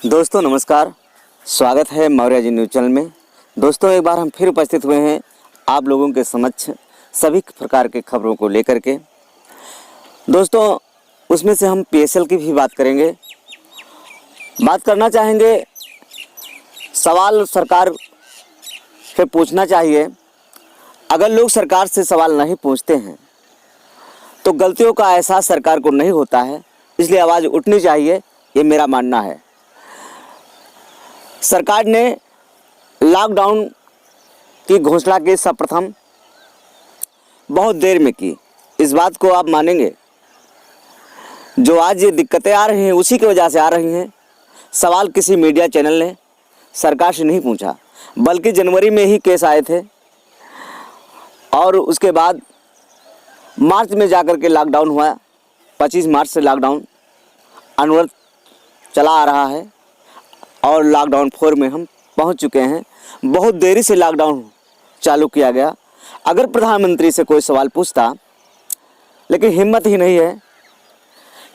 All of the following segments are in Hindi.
दोस्तों नमस्कार, स्वागत है मौर्य जी न्यूज़ चैनल में। दोस्तों एक बार हम फिर उपस्थित हुए हैं आप लोगों के समक्ष सभी प्रकार के खबरों को लेकर के। दोस्तों उसमें से हम पीएसएल की भी बात करेंगे, बात करना चाहेंगे। सवाल सरकार से पूछना चाहिए। अगर लोग सरकार से सवाल नहीं पूछते हैं तो गलतियों का एहसास सरकार को नहीं होता है, इसलिए आवाज़ उठनी चाहिए, ये मेरा मानना है। सरकार ने लॉकडाउन की घोषणा की सर्वप्रथम बहुत देर में की, इस बात को आप मानेंगे। जो आज ये दिक्कतें आ रही हैं उसी की वजह से आ रही हैं। सवाल किसी मीडिया चैनल ने सरकार से नहीं पूछा, बल्कि जनवरी में ही केस आए थे और उसके बाद मार्च में जाकर के लॉकडाउन हुआ। 25 मार्च से लॉकडाउन अनवरत चला आ रहा है और लॉकडाउन 4 में हम पहुंच चुके हैं। बहुत देरी से लॉकडाउन चालू किया गया। अगर प्रधानमंत्री से कोई सवाल पूछता, लेकिन हिम्मत ही नहीं है।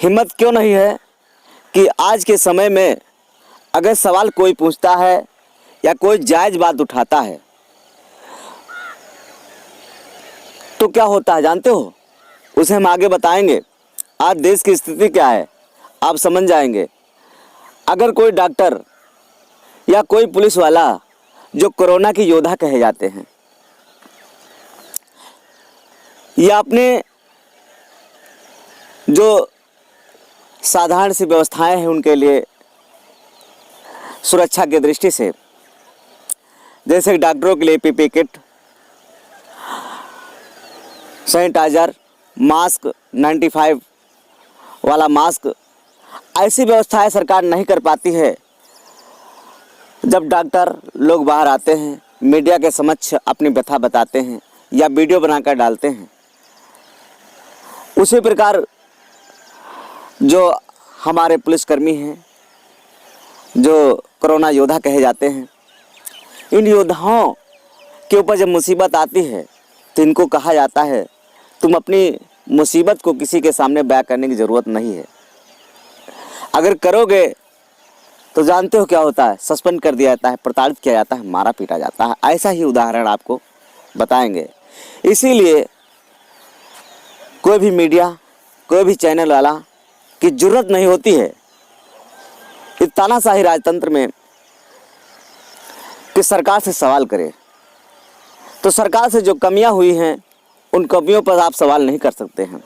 हिम्मत क्यों नहीं है कि आज के समय में अगर सवाल कोई पूछता है या कोई जायज़ बात उठाता है तो क्या होता है जानते हो? उसे हम आगे बताएंगे। आज देश की स्थिति क्या है आप समझ जाएंगे। अगर कोई डॉक्टर या कोई पुलिस वाला जो कोरोना की योद्धा कहे जाते हैं या अपने जो साधारण सी व्यवस्थाएं हैं उनके लिए सुरक्षा की दृष्टि से, जैसे डॉक्टरों के लिए पीपीई किट, सैनिटाइजर, मास्क, 95 वाला मास्क, ऐसी व्यवस्थाएं सरकार नहीं कर पाती है। जब डॉक्टर लोग बाहर आते हैं, मीडिया के समक्ष अपनी व्यथा बताते हैं या वीडियो बनाकर डालते हैं, उसी प्रकार जो हमारे पुलिसकर्मी हैं जो कोरोना योद्धा कहे जाते हैं, इन योद्धाओं के ऊपर जब मुसीबत आती है तो इनको कहा जाता है तुम अपनी मुसीबत को किसी के सामने बयां करने की ज़रूरत नहीं है। अगर करोगे तो जानते हो क्या होता है, सस्पेंड कर दिया जाता है, प्रताड़ित किया जाता है, मारा पीटा जाता है। ऐसा ही उदाहरण आपको बताएंगे। इसीलिए कोई भी मीडिया, कोई भी चैनल वाला की जरूरत नहीं होती है इस तानाशाही राजतंत्र में कि सरकार से सवाल करे। तो सरकार से जो कमियां हुई हैं उन कमियों पर आप सवाल नहीं कर सकते हैं।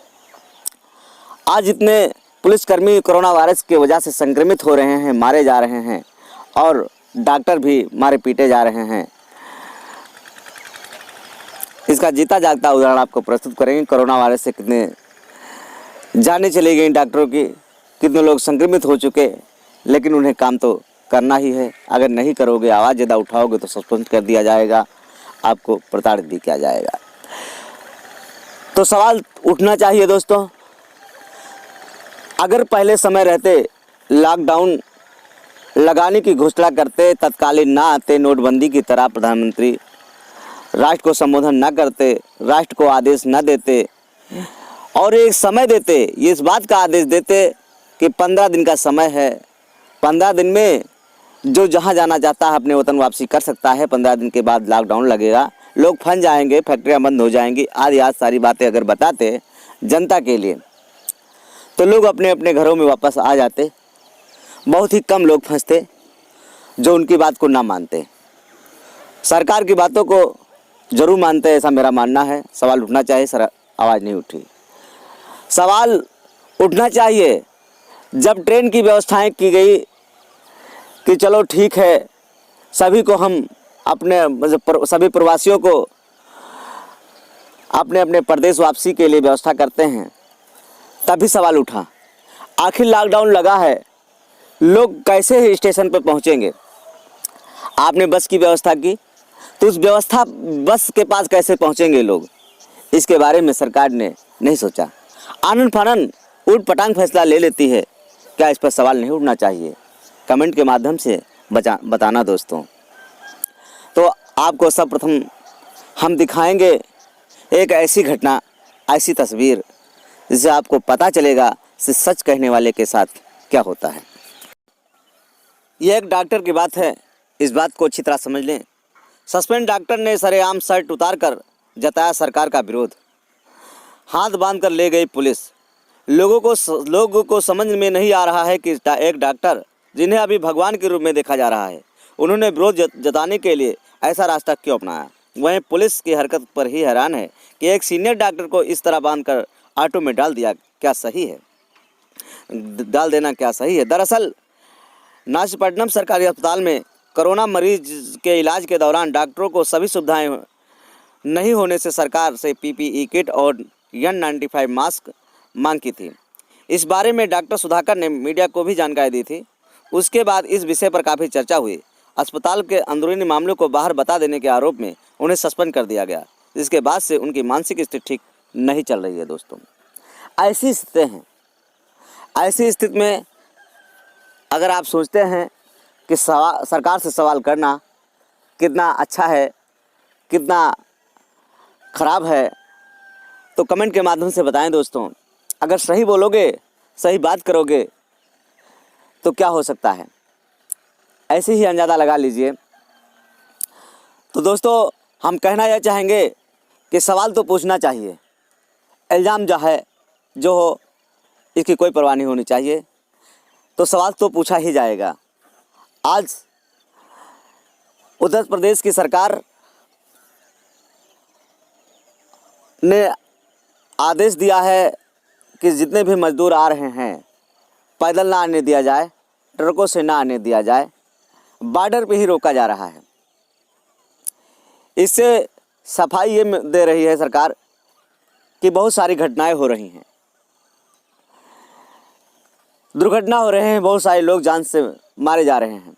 आज इतने पुलिसकर्मी कोरोना वायरस की वजह से संक्रमित हो रहे हैं, मारे जा रहे हैं और डॉक्टर भी मारे पीटे जा रहे हैं। इसका जीता जागता उदाहरण आपको प्रस्तुत करेंगे। कोरोना वायरस से कितने जानें चली गई डॉक्टरों की, कितने लोग संक्रमित हो चुके, लेकिन उन्हें काम तो करना ही है। अगर नहीं करोगे, आवाज़ ज़्यादा उठाओगे तो सस्पेंड कर दिया जाएगा, आपको प्रताड़ित भी किया जाएगा। तो सवाल उठना चाहिए दोस्तों। अगर पहले समय रहते लॉकडाउन लगाने की घोषणा करते, तत्कालीन ना आते, नोटबंदी की तरह प्रधानमंत्री राष्ट्र को संबोधन ना करते, राष्ट्र को आदेश ना देते और एक समय देते, ये इस बात का आदेश देते कि 15 दिन का समय है, 15 दिन में जो जहां जाना चाहता है अपने वतन वापसी कर सकता है। 15 दिन के बाद लॉकडाउन लगेगा, लोग फंस जाएंगे, फैक्ट्रियां बंद हो जाएंगी, आज सारी बातें अगर बताते जनता के लिए तो लोग अपने अपने घरों में वापस आ जाते। बहुत ही कम लोग फंसते जो उनकी बात को ना मानते। सरकार की बातों को जरूर मानते, ऐसा मेरा मानना है। सवाल उठना चाहिए, आवाज़ नहीं उठी। सवाल उठना चाहिए जब ट्रेन की व्यवस्थाएं की गई कि चलो ठीक है, सभी को हम अपने सभी प्रवासियों को अपने अपने प्रदेश वापसी के लिए व्यवस्था करते हैं, तभी सवाल उठा। आखिर लॉकडाउन लगा है, लोग कैसे स्टेशन पर पहुंचेंगे? आपने बस की व्यवस्था की तो उस व्यवस्था बस के पास कैसे पहुंचेंगे लोग? इसके बारे में सरकार ने नहीं सोचा। आनन फानन उठ पटांग फैसला ले लेती है। क्या इस पर सवाल नहीं उठना चाहिए? कमेंट के माध्यम से बताना दोस्तों। तो आपको सर्वप्रथम हम दिखाएंगे एक ऐसी घटना, ऐसी तस्वीर जिससे आपको पता चलेगा कि सच कहने वाले के साथ क्या होता है। यह एक डॉक्टर की बात है, इस बात को अच्छी तरह समझ लें। सस्पेंड डॉक्टर ने सरेआम शर्ट उतारकर जताया सरकार का विरोध। हाथ बांधकर ले गई पुलिस। लोगों को समझ में नहीं आ रहा है कि एक डॉक्टर जिन्हें अभी भगवान के रूप में देखा जा रहा है, उन्होंने विरोध जताने के लिए ऐसा रास्ता क्यों अपनाया। वहीं पुलिस की हरकत पर ही हैरान है कि एक सीनियर डॉक्टर को इस तरह बांधकर ऑटो में डाल देना क्या सही है। दरअसल नागपट्टनम सरकारी अस्पताल में कोरोना मरीज के इलाज के दौरान डॉक्टरों को सभी सुविधाएं नहीं होने से सरकार से पीपीई किट और N95 मास्क मांग की थी। इस बारे में डॉक्टर सुधाकर ने मीडिया को भी जानकारी दी थी। उसके बाद इस विषय पर काफ़ी चर्चा हुई। अस्पताल के अंदरूनी मामलों को बाहर बता देने के आरोप में उन्हें सस्पेंड कर दिया गया, जिसके बाद से उनकी मानसिक स्थिति ठीक नहीं चल रही है। दोस्तों, ऐसी स्थिति हैं। ऐसी स्थिति में अगर आप सोचते हैं कि सरकार से सवाल करना कितना अच्छा है, कितना ख़राब है, तो कमेंट के माध्यम से बताएं। दोस्तों, अगर सही बोलोगे, सही बात करोगे तो क्या हो सकता है, ऐसे ही अंदाज़ा लगा लीजिए। तो दोस्तों, हम कहना यह चाहेंगे कि सवाल तो पूछना चाहिए। इल्ज़ाम जो हो इसकी कोई परवाह नहीं होनी चाहिए। तो सवाल तो पूछा ही जाएगा। आज उत्तर प्रदेश की सरकार ने आदेश दिया है कि जितने भी मजदूर आ रहे हैं पैदल ना आने दिया जाए, ट्रकों से ना आने दिया जाए, बॉर्डर पे ही रोका जा रहा है। इससे सफाई ये दे रही है सरकार कि बहुत सारी घटनाएं हो रही हैं, दुर्घटना हो रहे हैं, बहुत सारे लोग जान से मारे जा रहे हैं।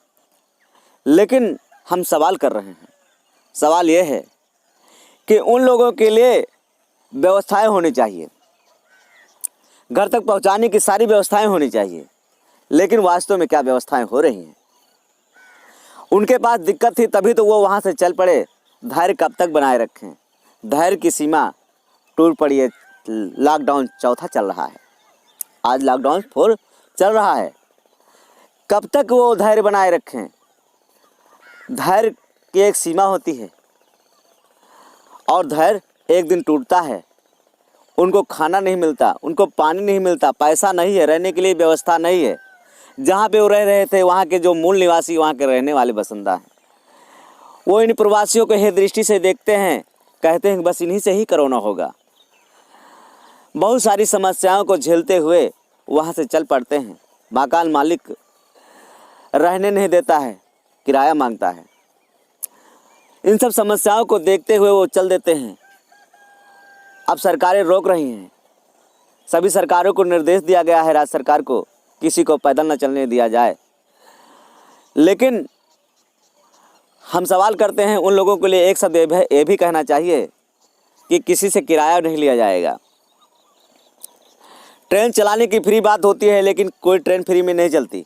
लेकिन हम सवाल कर रहे हैं, सवाल ये है कि उन लोगों के लिए व्यवस्थाएं होनी चाहिए, घर तक पहुंचाने की सारी व्यवस्थाएं होनी चाहिए। लेकिन वास्तव में क्या व्यवस्थाएं हो रही हैं? उनके पास दिक्कत थी तभी तो वो वहाँ से चल पड़े। धैर्य कब तक बनाए रखें? धैर्य की सीमा टूट पड़ी है। लॉकडाउन चौथा चल रहा है, आज लॉकडाउन 4 चल रहा है। कब तक वो धैर्य बनाए रखें? धैर्य की एक सीमा होती है और धैर्य एक दिन टूटता है। उनको खाना नहीं मिलता, उनको पानी नहीं मिलता, पैसा नहीं है, रहने के लिए व्यवस्था नहीं है। जहाँ पे वो रह रहे थे वहाँ के जो मूल निवासी, वहाँ के रहने वाले बसिंदा हैं, वो इन प्रवासियों को हे दृष्टि से देखते हैं, कहते हैं कि बस इन्हीं से ही कोरोना होगा। बहुत सारी समस्याओं को झेलते हुए वहाँ से चल पड़ते हैं। मकान मालिक रहने नहीं देता है, किराया मांगता है। इन सब समस्याओं को देखते हुए वो चल देते हैं। अब सरकारें रोक रही हैं। सभी सरकारों को निर्देश दिया गया है, राज्य सरकार को, किसी को पैदल न चलने दिया जाए। लेकिन हम सवाल करते हैं उन लोगों के लिए एक शब्द ये भी कहना चाहिए कि किसी से किराया नहीं लिया जाएगा। ट्रेन चलाने की फ्री बात होती है, लेकिन कोई ट्रेन फ्री में नहीं चलती,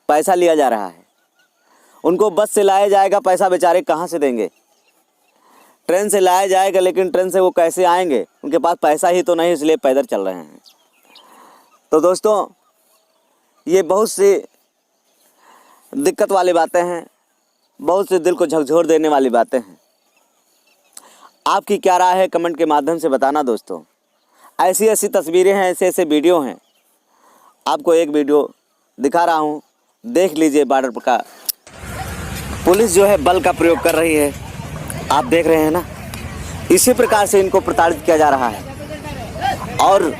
पैसा लिया जा रहा है। उनको बस से लाया जाएगा, पैसा बेचारे कहाँ से देंगे? ट्रेन से लाया जाएगा, लेकिन ट्रेन से वो कैसे आएंगे? उनके पास पैसा ही तो नहीं, इसलिए पैदल चल रहे हैं। तो दोस्तों, ये बहुत सी दिक्कत वाली बातें हैं, बहुत से दिल को झकझोर देने वाली बातें हैं। आपकी क्या राय है कमेंट के माध्यम से बताना। दोस्तों, ऐसी ऐसी तस्वीरें हैं, ऐसे ऐसे वीडियो हैं। आपको एक वीडियो दिखा रहा हूँ, देख लीजिए। बॉर्डर का पुलिस जो है बल का प्रयोग कर रही है, आप देख रहे हैं ना। इसी प्रकार से इनको प्रताड़ित किया जा रहा है और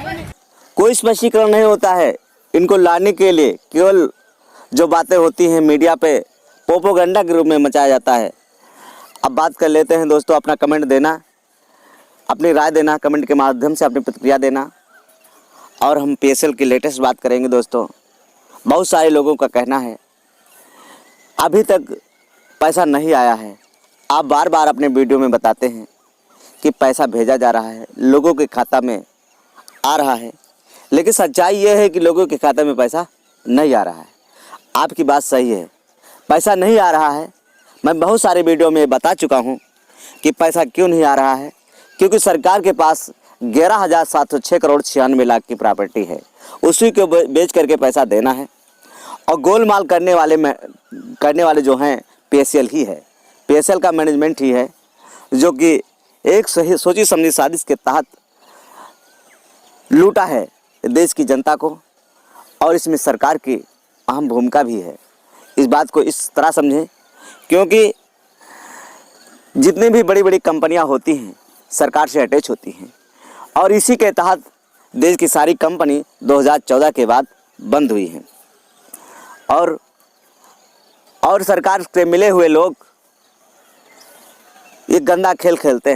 कोई स्पष्टीकरण नहीं होता है इनको लाने के लिए। केवल जो बातें होती हैं मीडिया पे प्रोपेगेंडा के रूप में मचाया जाता है। अब बात कर लेते हैं दोस्तों, अपना कमेंट देना, अपनी राय देना, कमेंट के माध्यम से अपनी प्रतिक्रिया देना। और हम PSL की लेटेस्ट बात करेंगे। दोस्तों, बहुत सारे लोगों का कहना है अभी तक पैसा नहीं आया है। आप बार बार अपने वीडियो में बताते हैं कि पैसा भेजा जा रहा है, लोगों के खाता में आ रहा है, लेकिन सच्चाई ये है कि लोगों के खाते में पैसा नहीं आ रहा है। आपकी बात सही है, पैसा नहीं आ रहा है। मैं बहुत सारे वीडियो में बता चुका हूँ कि पैसा क्यों नहीं आ रहा है। क्योंकि सरकार के पास 11,706 करोड़ 96 लाख की प्रॉपर्टी है, उसी को बेच करके पैसा देना है। और गोलमाल करने वाले जो हैं पीएसएल ही है। पीएसएल का मैनेजमेंट ही है जो कि एक सही सोची समझी साजिश के तहत लूटा है देश की जनता को, और इसमें सरकार की अहम भूमिका भी है। इस बात को इस तरह समझें, क्योंकि जितनी भी बड़ी बड़ी कंपनियां होती हैं सरकार से अटैच होती हैं, और इसी के तहत देश की सारी कंपनी 2014 के बाद बंद हुई हैं, और सरकार से मिले हुए लोग ये गंदा खेल खेलते हैं।